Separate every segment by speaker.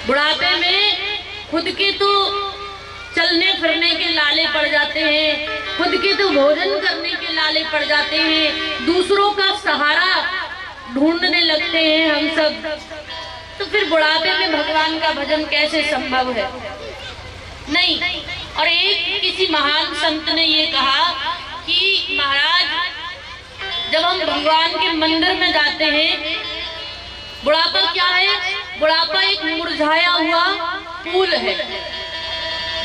Speaker 1: बुढ़ापे में खुद के तो चलने फिरने के लाले पड़ जाते हैं, खुद के तो भोजन करने के लाले पड़ जाते हैं, दूसरों का सहारा ढूंढने लगते हैं हम सब। तो फिर बुढ़ापे में भगवान का भजन कैसे संभव है? नहीं। और एक किसी महान संत ने ये कहा कि महाराज, जब हम भगवान के मंदिर में जाते हैं, बुढ़ापा क्या है? बुढ़ापा एक मुरझाया हुआ फूल है।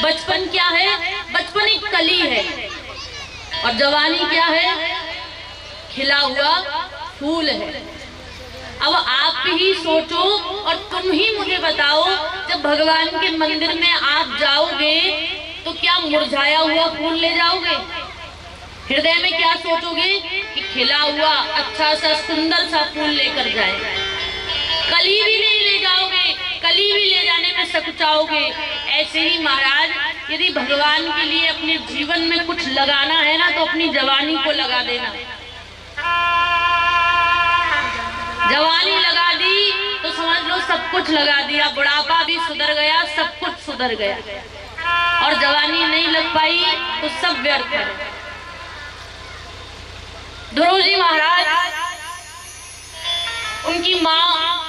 Speaker 1: बचपन क्या है? बचपन एक कली है। और जवानी क्या है? खिला हुआ फूल है। अब आप ही सोचो और तुम ही मुझे बताओ, जब भगवान के मंदिर में आप जाओगे तो क्या मुरझाया हुआ फूल ले जाओगे? हृदय में क्या सोचोगे कि खिला हुआ अच्छा सा सुंदर सा फूल लेकर जाए। कली भी नहीं ले जाओगे, कली भी ले जाने में सकुचाओगे। ऐसे ही महाराज, यदि भगवान के लिए अपने जीवन में कुछ लगाना है ना, तो अपनी जवानी को लगा देना। जवानी लगा दी तो समझ लो सब कुछ लगा दिया, बुढ़ापा भी सुधर गया, सब कुछ सुधर गया। और जवानी नहीं लग पाई तो सब व्यर्थ है। ध्रुव जी महाराज, उनकी माँ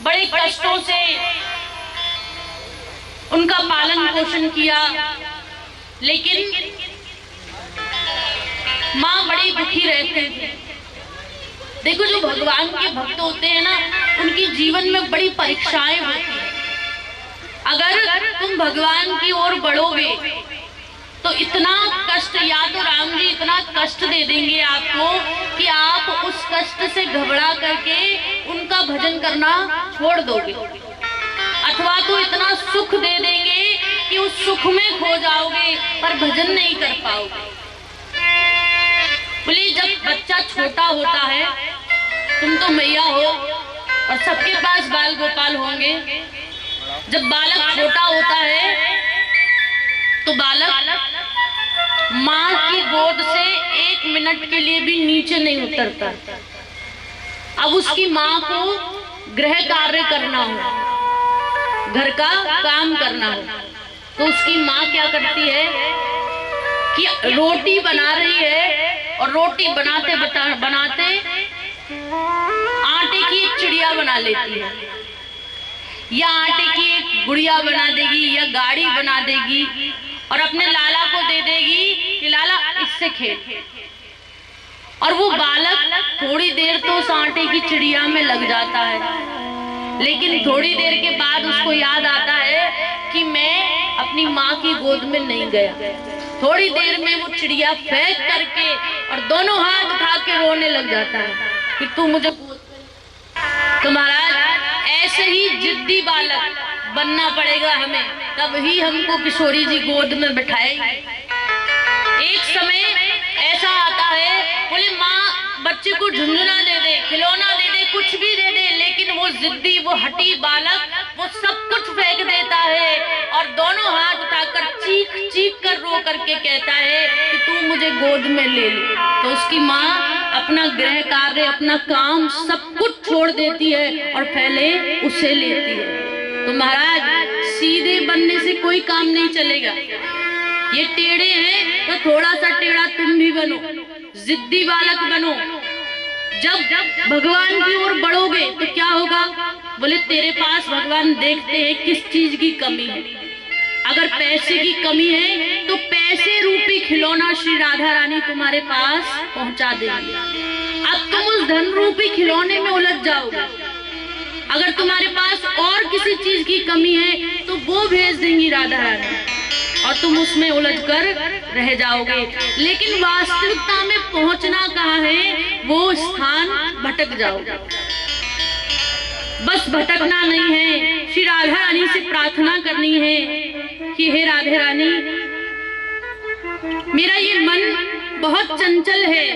Speaker 1: बड़े कष्टों से उनका पालन पोषण किया, लेकिन माँ बड़ी दुखी रहती थी। देखो, जो भगवान के भक्त होते हैं ना, उनकी जीवन में बड़ी परीक्षाएं होती हैं। अगर तुम भगवान की ओर बढ़ोगे तो इतना कष्ट, या तो राम जी इतना कष्ट दे देंगे आपको कि आप उस कष्ट से घबरा करके उनका भजन करना छोड़ दोगे, अथवा तो इतना सुख दे देंगे कि उस सुख में खो जाओगे पर भजन नहीं कर पाओगे। बोले, जब बच्चा छोटा होता है, तुम तो मैया हो और सबके पास बाल गोपाल होंगे, जब बालक छोटा होता है तो बालक माँ की गोद से 1 मिनट के लिए भी नीचे नहीं उतरता। अब उसकी माँ को गृह कार्य करना हो, घर का काम करना हो, तो उसकी माँ क्या करती है कि रोटी बना रही है और रोटी बनाते बनाते आटे की एक चिड़िया बना लेती है, या आटे की एक गुड़िया बना देगी, या गाड़ी बना देगी और अपने लाला को दे देगी कि लाला इससे खेल। और वो बालक थोड़ी देर तो उस आटे की चिड़िया में लग जाता है, लेकिन थोड़ी देर के बाद उसको याद आता है कि मैं अपनी माँ की गोद में नहीं गया। थोड़ी देर में वो चिड़िया फेंक करके और दोनों हाथ उठा के रोने लग जाता है कि तू मुझे। तो महाराज, ऐसे ही जिद्दी बालक बनना पड़ेगा हमें, तब ही हमको किशोरी जी गोद में बिठाएगी। एक समय ऐसा आता है, बोले माँ बच्चे को झुंझुना दे दे, खिलौना दे दे, कुछ भी दे दे, लेकिन वो जिद्दी, वो हठी बालक वो सब कुछ फेंक देता है और दोनों हाथ उठाकर चीख चीख कर रो करके कहता है कि तू मुझे गोद में ले ले। तो उसकी माँ अपना गृह कार्य, अपना काम सब कुछ छोड़ देती है और पहले उसे लेती है। तो महाराज, सीधे बनने से कोई काम नहीं चलेगा। ये टेढ़े हैं तो थोड़ा सा टेढ़ा तुम भी बनो, जिद्दी बालक बनो। जब भगवान की ओर बढ़ोगे तो क्या होगा? बोले, तेरे पास भगवान देखते हैं किस चीज की कमी है। अगर पैसे की कमी है तो पैसे रूपी खिलौना श्री राधा रानी तुम्हारे पास पहुंचा देंगे। अब तुम उस धन रूपी खिलौने में उलझ जाओगे। अगर तुम्हारे पास और किसी चीज की कमी है तो वो भेज देंगी राधा रानी और तुम उसमें उलझकर रह जाओगे। लेकिन वास्तविकता में पहुंचना कहाँ है, वो स्थान भटक जाओगे। बस भटकना नहीं है, श्री राधा रानी से प्रार्थना करनी है कि हे राधे रानी, मेरा ये मन बहुत चंचल है,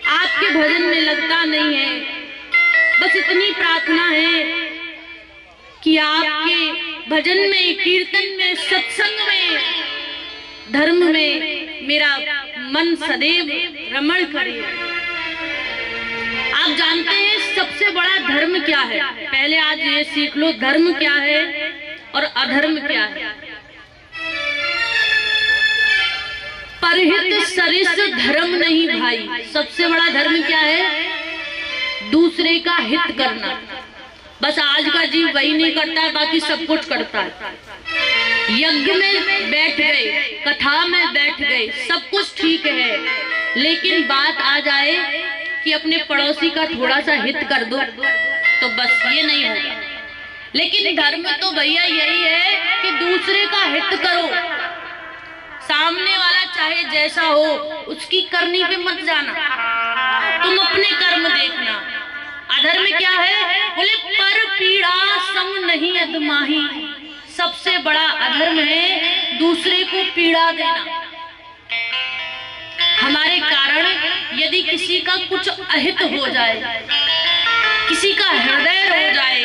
Speaker 1: आपके भजन में लगता नहीं है। बस इतनी प्रार्थना है कि आपके भजन में, कीर्तन में, सत्संग में, धर्म में मेरा मन सदैव रमण करे। आप जानते हैं सबसे बड़ा धर्म क्या है? पहले आज ये सीख लो, धर्म क्या है और अधर्म क्या है। परहित सरिस धर्म नहीं भाई। सबसे बड़ा धर्म क्या है? दूसरे का हित करना। बस आज का जीव वही नहीं करता है, बाकी सब कुछ करता है। यज्ञ में बैठ गए, कथा में बैठ गए, सब कुछ ठीक है, लेकिन बात आ जाए कि अपने पड़ोसी का थोड़ा सा हित कर दो तो बस ये नहीं होगा। लेकिन धर्म तो भैया यही है कि दूसरे का हित करो। सामने वाला चाहे जैसा हो, उसकी करनी पे मत जाना, तुम अपने कर्म देखना। अधर्म क्या है? बोले पर पीड़ा संग नहीं अदमाही। सबसे बड़ा अधर्म है दूसरे को पीड़ा देना। हमारे कारण यदि किसी का कुछ अहित हो जाए, किसी का हृदय रो जाए,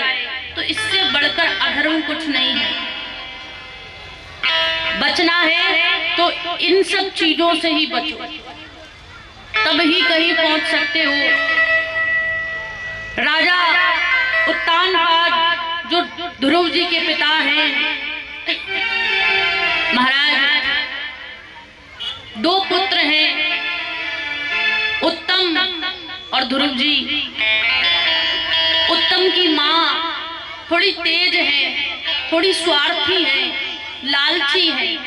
Speaker 1: तो इससे बढ़कर अधर्म कुछ नहीं है। बचना है तो इन सब चीजों से ही बचो, तब ही कहीं पहुंच सकते हो। राजा उत्तानपाद जो ध्रुव जी के पिता हैं, महाराज दो पुत्र हैं, उत्तम और ध्रुव जी। उत्तम की माँ थोड़ी तेज है, थोड़ी स्वार्थी है, लालची है,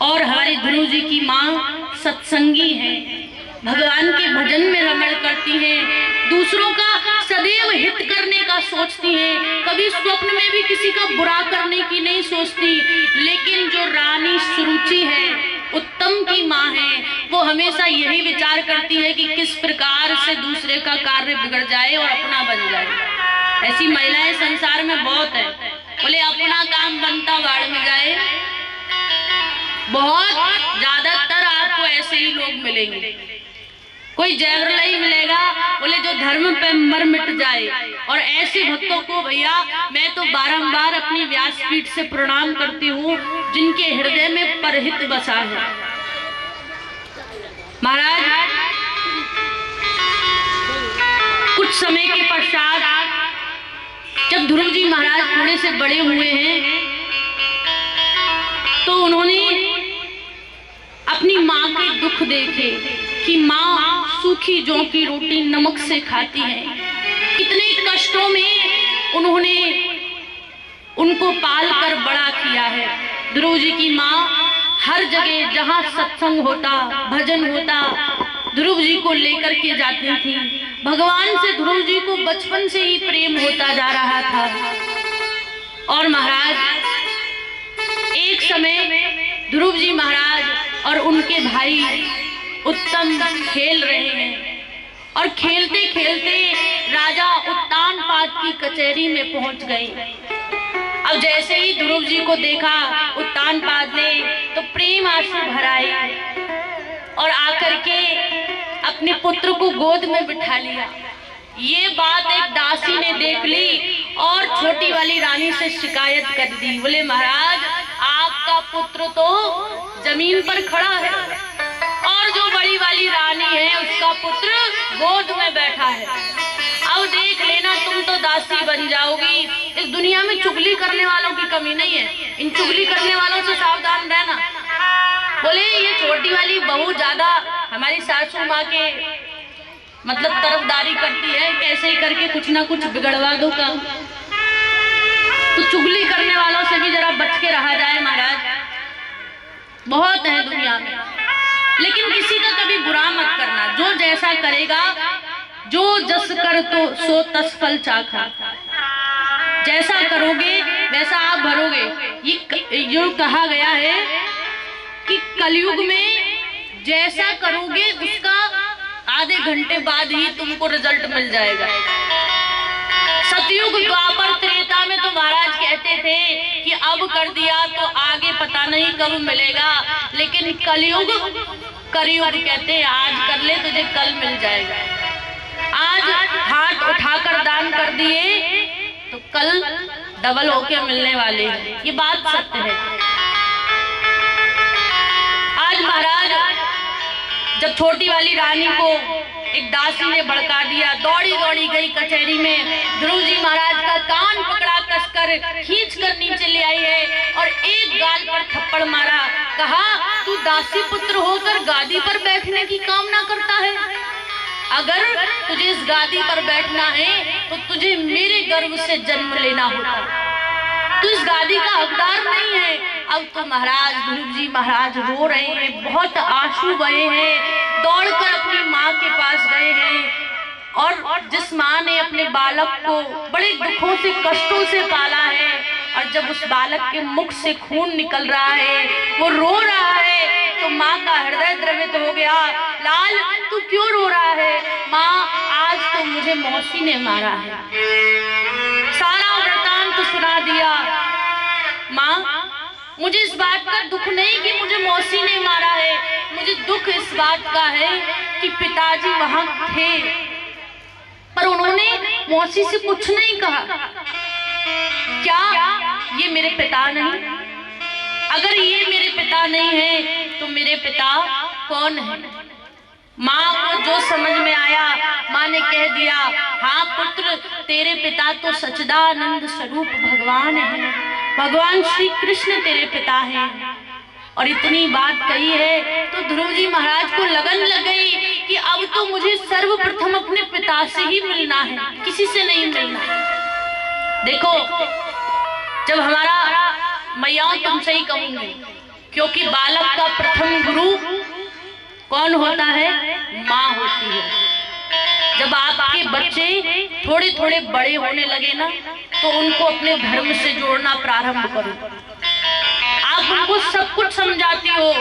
Speaker 1: और हमारे ध्रुव जी की माँ सत्संगी है, भगवान के भजन में रमण करती हैं, दूसरों का सदैव हित करने का सोचती हैं, कभी स्वप्न में भी किसी का बुरा करने की नहीं सोचती। लेकिन जो रानी सुरुचि है, उत्तम की माँ है, वो हमेशा यही विचार करती है कि किस प्रकार से दूसरे का कार्य बिगड़ जाए और अपना बन जाए। ऐसी महिलाएं संसार में बहुत है। बोले अपना काम बनता बाढ़ में जाए, बहुत ज्यादातर आपको ऐसे ही लोग मिलेंगे। कोई जयवरला ही मिलेगा, बोले जो धर्म पे मर मिट जाए। और ऐसे भक्तों को भैया मैं तो बारंबार अपनी व्यासपीठ से प्रणाम करती हूँ, जिनके हृदय में परहित बसा है। महाराज कुछ समय के पश्चात जब ध्रुव जी महाराज थोड़े से बड़े हुए हैं, तो उन्होंने अपनी माँ के दुख देखे कि माँ सूखी जौ की रोटी नमक से खाती है। कितने कष्टों में उन्होंने उनको पाल कर बड़ा किया है। ध्रुव जी की माँ हर जगह जहाँ सत्संग होता, भजन होता, ध्रुव जी को लेकर के जाती थी। भगवान से ध्रुव जी को बचपन से ही प्रेम होता जा रहा था। और महाराज एक समय ध्रुव जी महाराज और उनके भाई उत्तम खेल रहे हैं, और खेलते खेलते राजा उत्तानपाद की कचहरी में पहुंच गए। अब जैसे ही ध्रुव जी को देखा उत्तानपाद ने, तो प्रेम आंसू भराए और आकर के अपने पुत्र को गोद में बिठा लिया। ये बात एक दासी ने देख ली और छोटी वाली रानी से शिकायत कर दी। बोले महाराज आपका पुत्र तो जमीन पर खड़ा है और जो बड़ी वाली रानी है उसका पुत्र गोद में बैठा है। अब देख लेना तुम तो दासी बन जाओगी। इस दुनिया में चुगली करने वालों की कमी नहीं है, इन चुगली करने वालों से सावधान रहना। बोले ये छोटी वाली बहू ज्यादा हमारी सासू माँ के मतलब तरफदारी करती है, कैसे ही करके कुछ ना कुछ बिगड़वा दो काम। तो चुगली करने वालों से भी जरा बच के रहा जाए महाराज, बहुत है दुनिया में। लेकिन किसी का कभी बुरा मत करना, जो जैसा करेगा, जो जस कर तो सो तस फल चाखा। जैसा करोगे वैसा आप भरोगे। ये जो कहा गया है कि कलयुग में जैसा करोगे उसका आधे घंटे बाद ही तुमको रिजल्ट मिल जाएगा। सतयुग द्वापर त्रेता में तो महाराज कहते थे कि अब कर दिया तो आगे पता नहीं कब मिलेगा, लेकिन कलयुग कलयुग कहते हैं आज कर ले तुझे कल मिल जाएगा। आज हाथ उठाकर दान कर दिए तो कल डबल होके मिलने वाले हैं, ये बात सत्य है। आज महाराज जब छोटी वाली रानी को एक दासी ने भड़का दिया, दौड़ी दौड़ी गई कचहरी में, ध्रुव जी महाराज का कान पकड़ा, कसकर खींच कर नीचे ले आई है और एक गाल पर थप्पड़ मारा। कहा, तू दासी पुत्र होकर गादी पर बैठने की कामना करता है? अगर तुझे इस गादी पर बैठना है तो तुझे मेरे गर्भ से जन्म लेना होता। तू इस गादी का हकदार नहीं है। अब तो महाराज, ध्रुव जी महाराज रो रहे हैं, बहुत आंसू बहे हैं, दौड़कर अपनी माँ के पास गए हैं। और जिस माँ ने अपने बालक को बड़े दुखों से, कष्टों से पाला है, और जब उस बालक के मुख से खून निकल रहा है, वो रो रहा है, तो माँ का हृदय द्रवित हो गया। लाल, तू क्यों रो रहा है? माँ, आज तो मुझे मौसी ने मारा है। सारा वृतांत तो सुना दिया। माँ, मुझे इस बात का दुख नहीं कि मुझे मौसी ने मारा है, मुझे दुख इस बात का है कि पिताजी वहां थे, पर उन्होंने मौसी से कुछ नहीं कहा। क्या ये मेरे पिता नहीं? अगर ये मेरे पिता नहीं है तो मेरे पिता कौन है? माँ को जो समझ में आया, माँ ने कह दिया, हाँ पुत्र, तेरे पिता तो सच्चिदानंद स्वरूप भगवान है, भगवान श्री कृष्ण तेरे पिता हैं। और इतनी बात कही है तो ध्रुव जी महाराज को लगन लग गई कि अब तो मुझे सर्वप्रथम अपने पिता से ही मिलना है, किसी से नहीं मिलना। देखो, जब हमारा मैया, तुमसे ही कहूंगी, क्योंकि बालक का प्रथम गुरु कौन होता है? माँ होती है। जब आपके बच्चे थोड़े थोड़े बड़े होने लगे ना, तो उनको अपने धर्म से जोड़ना प्रारंभ करो। आप उनको सब कुछ समझाती हो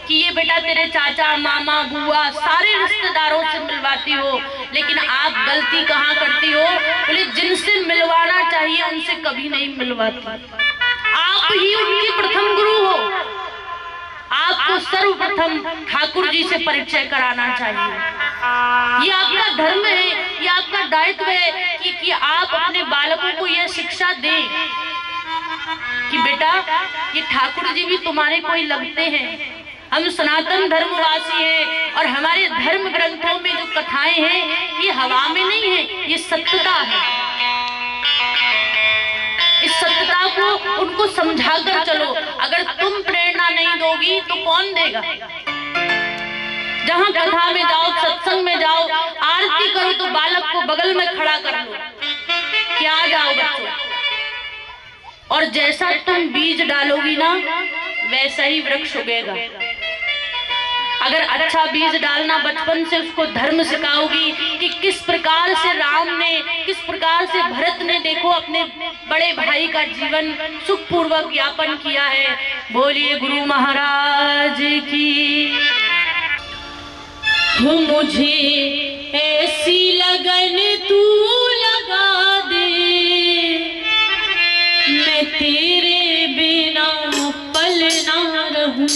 Speaker 1: कि ये बेटा तेरे चाचा, मामा, बुआ, सारे रिश्तेदारों से मिलवाती हो, लेकिन आप गलती कहाँ करती हो? बोले जिनसे मिलवाना चाहिए उनसे कभी नहीं मिलवाती। आप ही उनकी प्रथम गुरु हो। आपको सर्वप्रथम ठाकुर जी से परिचय कराना चाहिए। ये आपका धर्म है, ये आपका दायित्व है कि आप अपने बालकों को यह शिक्षा दें कि बेटा, ये ठाकुर जी भी तुम्हारे कोई लगते हैं। हम सनातन धर्मवासी हैं और हमारे धर्म ग्रंथों में जो कथाएं हैं ये हवा में नहीं है, ये सत्यता है। इस सत्यता को उनको समझाकर चलो। अगर तुम प्रेरणा नहीं दोगी तो कौन देगा? जहां कथा में जाओ, सत्संग में जाओ, आरती करो तो बालक को बगल में खड़ा कर लो कि आ जाओ बच्चों। और जैसा तुम बीज डालोगी ना, वैसा ही वृक्ष उगेगा। अगर अच्छा बीज डालना, बचपन से उसको धर्म सिखाओगी कि किस प्रकार से राम ने, किस प्रकार से भरत ने, देखो, अपने बड़े भाई का जीवन सुखपूर्वक यापन किया है। बोलिए गुरु महाराज की। मुझे ऐसी लगन तू लगा दे, मैं तेरे बिना पल ना रहूं।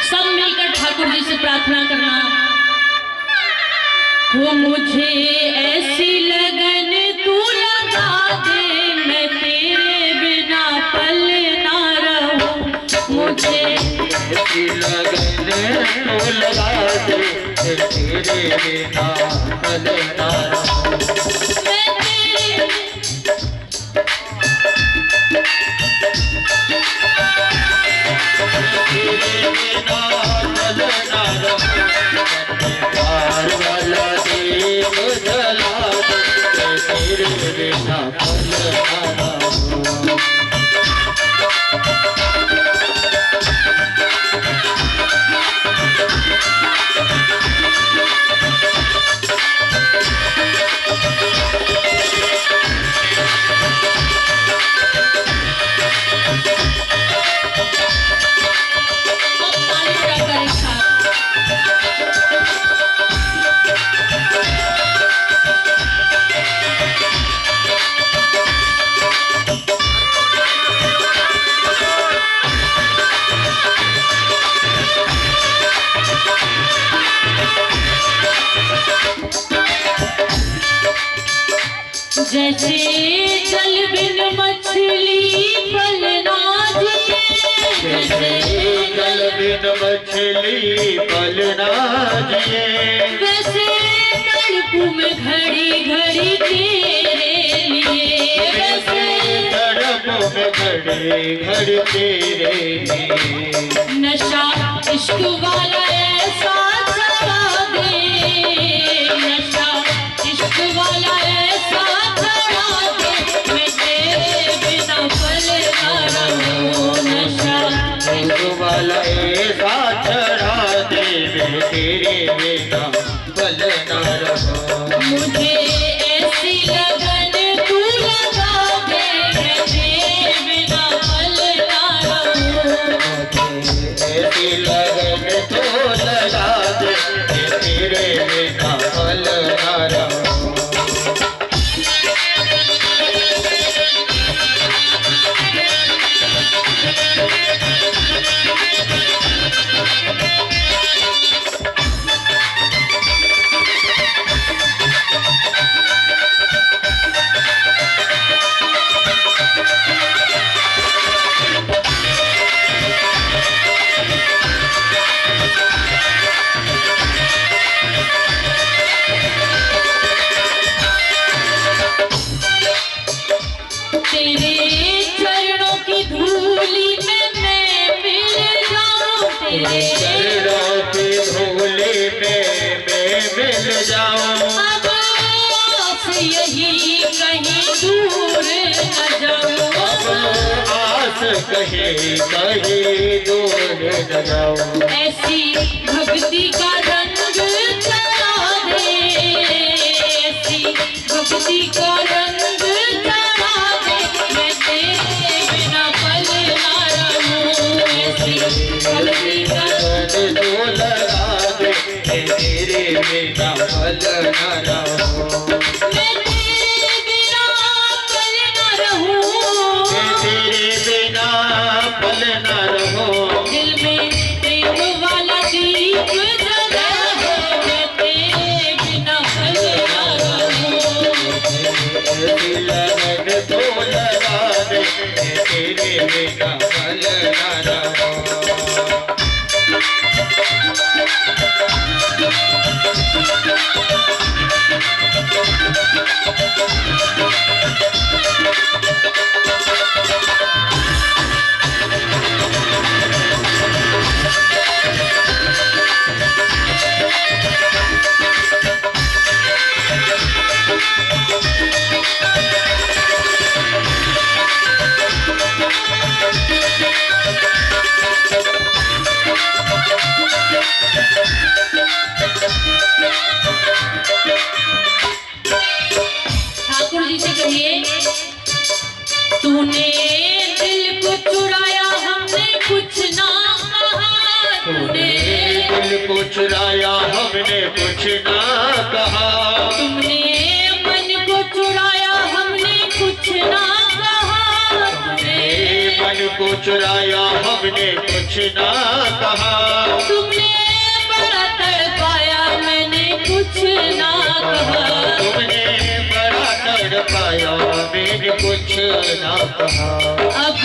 Speaker 1: सब मिलकर ठाकुर जी से प्रार्थना करना। वो मुझे ऐसी लगन तू लगा दे, मैं तेरे बिना पल ना रहूं। मुझे ऐसी लगन तू लगा दे, मैं तेरे बिना पल ना रहूं। जैसे जल बिन मछली फल ना जिए,
Speaker 2: जल बिन मछली पल ना जिए,
Speaker 1: वैसे तड़पू में घड़ी घड़ी तेरे लिए, वैसे
Speaker 2: तड़पू में घड़ी घड़ी तेरे लिए।
Speaker 1: नशा इश्क वाला ऐसा चढ़ा दे, नशा इश्क वाला ऐसा चढ़ा दे, मैं तेरे बिना पल ना रहूं। नशा
Speaker 2: इश्क वाला ऐसा चढ़ा दे, मैं तेरे बिना पल ना रहूं।
Speaker 1: मुझे ऐसी लगन तू लगा दे, मैं तेरे बिना पल ना रहूं।
Speaker 2: ऐसी लगन तो लगा दे, मैं तेरे बिना पल ना रहूं।
Speaker 1: तेरे चरणों की धूली में मैं मिल जाऊं, तेरे
Speaker 2: चरणों की धूली में मैं मिल जाऊं।
Speaker 1: अब आस यही कहीं दूर न जाऊं,
Speaker 2: अब आस कहीं कहीं दूर न जाऊं।
Speaker 1: ऐसी भक्ति का रंग चढ़ा दे, ऐसी भक्ति का रंग चढ़ा दे, मैं तेरे बिना पल ना रहूं। ऐसी भक्ति का
Speaker 2: लगन तो लगा दे, मैं तेरे बिना पल ना रहूं।
Speaker 1: मैं तेरे बिना पल ना रहूं।
Speaker 2: मैं तेरे बिना पल ना रहूं।
Speaker 1: दिल में प्रेम वाला दीप जला है, मैं तेरे बिना पल ना रहूं।
Speaker 2: ऐसी लगन तो लगा दे, मैं तेरे बिना पल ना रहूं।
Speaker 1: ठाकुर जी से कहिए, तूने दिल को चुराया हमने कुछ ना कहा, तूने
Speaker 2: दिल को चुराया हमने कुछ ना कहा।
Speaker 1: तुमने मन को चुराया हमने कुछ ना कहा, तुमने
Speaker 2: मन को चुराया हमने कुछ ना कहा।
Speaker 1: तुमने बड़ा तड़पाया मैंने कुछ ना कहा।
Speaker 2: तुमने बड़ा तड़पाया मैंने कुछ ना कहा।
Speaker 1: अब